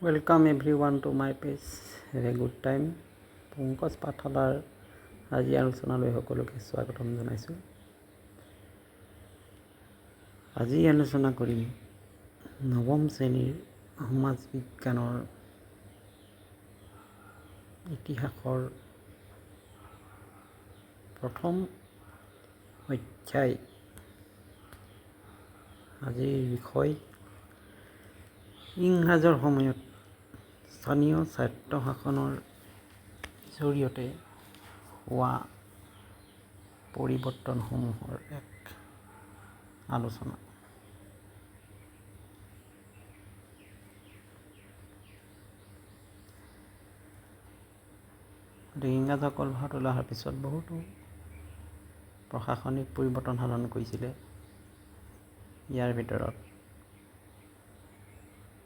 Welcome everyone to my page. Have a good time. Pankaj পাঠশালাৰ আজি আলোচনালৈ সকলোকে স্বাগতম জনাইছোঁ। আজি আলোচনা কৰিম নৱম শ্ৰেণীৰ সমাজ বিজ্ঞানৰ ইতিহাসৰ প্ৰথম অধ্যায়। আজিৰ বিষয় ইংৰাজৰ সময়ত স্থানীয় স্বায়ত্তশাসনৰ জৰিয়তে হোৱা পৰিৱৰ্তনসমূহৰ এক আলোচনা। ইংৰাজসকল ভাৰতলৈ অহাৰ পিছত বহুতো প্ৰশাসনিক পৰিৱৰ্তন সাধন কৰিছিলে। ইয়াৰ ভিতৰত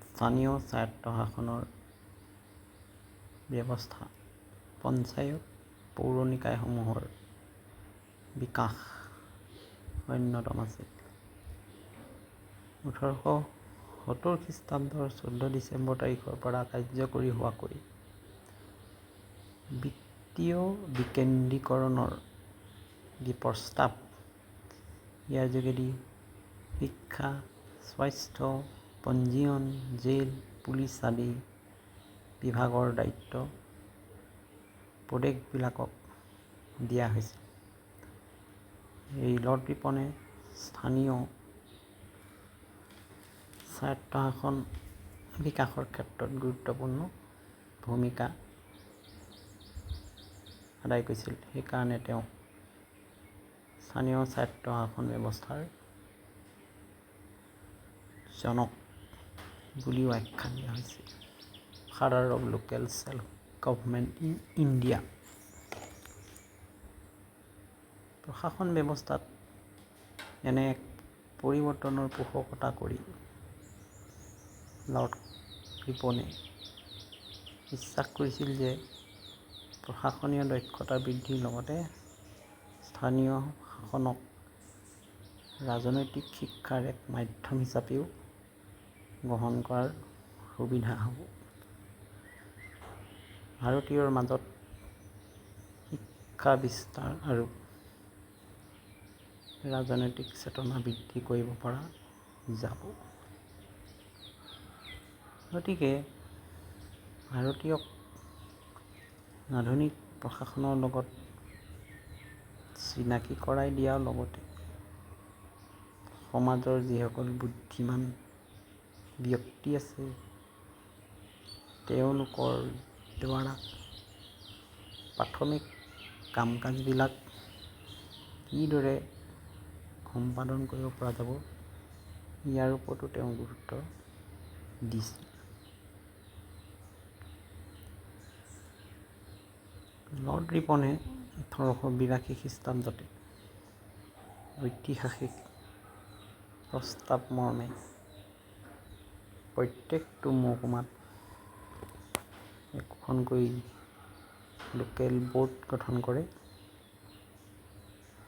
স্থানীয় স্বায়ত্তশাসনৰ ব্যৱস্থা, পঞ্চায়ত পৌৰ নিকায়সমূহৰ বিকাশ অন্যতম আছিল। 1870 খ্ৰীষ্টাব্দৰ 14 ডিচেম্বৰ তাৰিখৰ পৰা কাৰ্যকৰী হোৱাকৈ বিত্তীয় বিকেন্দ্ৰীকৰণৰ যি প্ৰস্তাৱ, ইয়াৰ যোগেদি শিক্ষা, স্বাস্থ্য, পঞ্জীয়ন, জেল, পুলিচ আদি বিভাগৰ দায়িত্ব প্ৰদেশবিলাকক দিয়া হৈছিল। ৰেলত ৰিপনে স্থানীয় স্বায়ত্তশাসন বিকাশৰ ক্ষেত্ৰত গুৰুত্বপূৰ্ণ ভূমিকা আদায় কৰিছিল। সেইকাৰণে তেওঁ স্থানীয় স্বায়ত্তশাসন ব্যৱস্থাৰ জনক বুলিও আখ্যা দিয়া হৈছিল। Father of local self government in India. প্ৰশাসন ব্যৱস্থাত এনে এক পৰিৱৰ্তনৰ পোষকতা কৰি লৰ্ড ৰিপনে বিশ্বাস কৰিছিল যে প্ৰশাসনীয় দক্ষতা বৃদ্ধিৰ লগতে স্থানীয় শাসনক ৰাজনৈতিক শিক্ষাৰ এক মাধ্যম হিচাপেও গ্ৰহণ কৰাৰ সুবিধা হ'ব। ভাৰতীয়ৰ মাজত শিক্ষা বিস্তাৰ আৰু ৰাজনৈতিক চেতনা বৃদ্ধি কৰিব পৰা যাব। গতিকে ভাৰতীয়ক আধুনিক প্ৰশাসনৰ লগত চিনাকি কৰাই দিয়াৰ লগতে সমাজৰ যিসকল বুদ্ধিমান ব্যক্তি আছে তেওঁলোকৰ দ্বাৰা প্ৰাথমিক কাম কাজবিলাক কিদৰে সম্পাদন কৰিব পৰা যাব, ইয়াৰ ওপৰতো তেওঁ গুৰুত্ব দিছিল। লৰ্ড ৰিপনে 1882 খ্ৰীষ্টাব্দতে ঐতিহাসিক প্ৰস্তাৱ মৰ্মে প্ৰত্যেকটো মহকুমাত একোখনকৈ লোকেল বোৰ্ড গঠন কৰে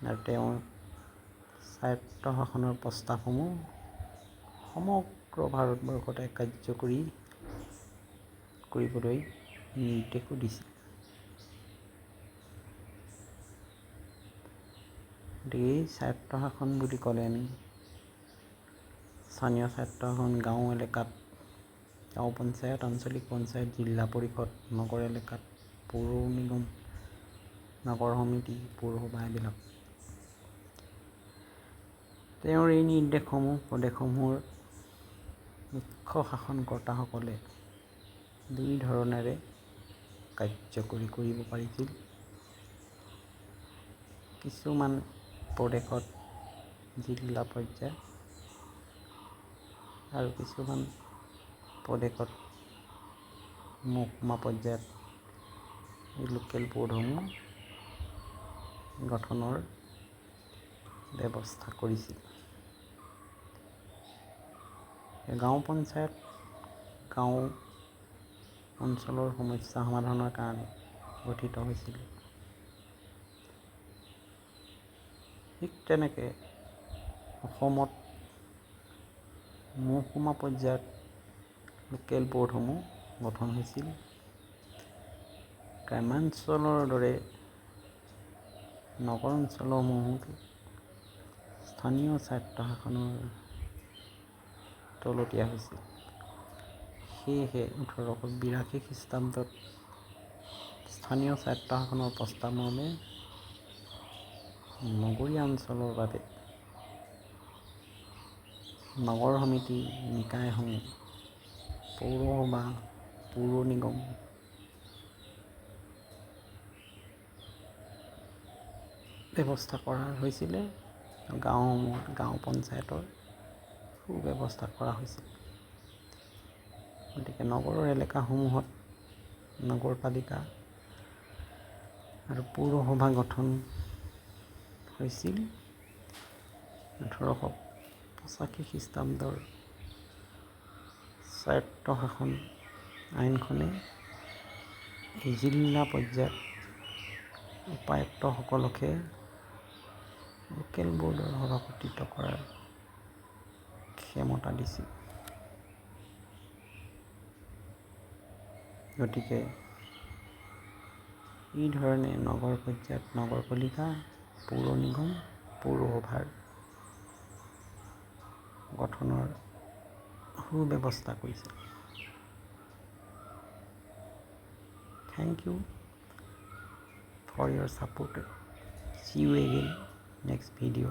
আৰু তেওঁ স্বায়ত্তশাসনৰ প্ৰস্তাৱসমূহ সমগ্ৰ ভাৰতবৰ্ষতে কাৰ্যকৰী কৰিবলৈ নিৰ্দেশো দিছিল। গতিকে এই স্বায়ত্তশাসন বুলি ক'লে আমি স্থানীয় স্বায়ত্তশাসন গাঁও এলেকাত গাঁও পঞ্চায়ত, আঞ্চলিক পঞ্চায়ত, জিলা পৰিষদ, নগৰ এলেকাত পৌৰ নিগম, নগৰ সমিতি, পৌৰসভা এইবিলাক। তেওঁৰ এই নিৰ্দেশসমূহ প্ৰদেশসমূহৰ মুখ্য শাসনকৰ্তাসকলে দুই ধৰণেৰে কাৰ্যকৰী কৰিব পাৰিছিল। কিছুমান প্ৰদেশত জিলা পৰ্যায় আৰু কিছুমান প্ৰদেশত মহকুমা পৰ্যায়ত এই লোকেল বোৰ্ডসমূহ গঠনৰ ব্যৱস্থা কৰিছিল। গাঁও পঞ্চায়ত গাঁও অঞ্চলৰ সমস্যা সমাধানৰ কাৰণে গঠিত হৈছিল। ঠিক তেনেকৈ অসমত মহকুমা পৰ্যায়ত লোকেল বোৰ্ডসমূহ গঠন হৈছিল। গ্ৰাম্যাঞ্চলৰ দৰে নগৰ অঞ্চলসমূহতো স্থানীয় স্বায়ত্তশাসনৰ তলতীয়া হৈছিল। সেয়েহে 1882 খ্ৰীষ্টাব্দত স্থানীয় স্বায়ত্তশাসনৰ প্ৰস্তাৱ মৰ্মে নগৰীয়া অঞ্চলৰ বাবে নগৰ সমিতি, নিকায়সমূহ, পৌৰসভা, পৌৰ নিগম ব্যৱস্থা কৰা হৈছিলে। গাঁওসমূহত গাঁও পঞ্চায়তৰ সুব্যৱস্থা কৰা হৈছিল। গতিকে নগৰৰ এলেকাসমূহত নগৰপালিকা আৰু পৌৰসভা গঠন হৈছিল। 1885 খ্ৰীষ্টাব্দৰ স্বায়ত্তশাসন আইনখনে জিলা পৰ্যায়ত উপায়ুক্তসকলকহে লোকেল বোৰ্ডৰ সভাপতিত্ব কৰাৰ ক্ষমতা দিছিল। গতিকে এই ধৰণে নগৰ পৰ্যায়ত নগৰপালিকা, পৌৰ নিগম, পৌৰসভাৰ গঠনৰ সুব্যৱস্থা কৰিছিল। Thank you for your support. See you again next video.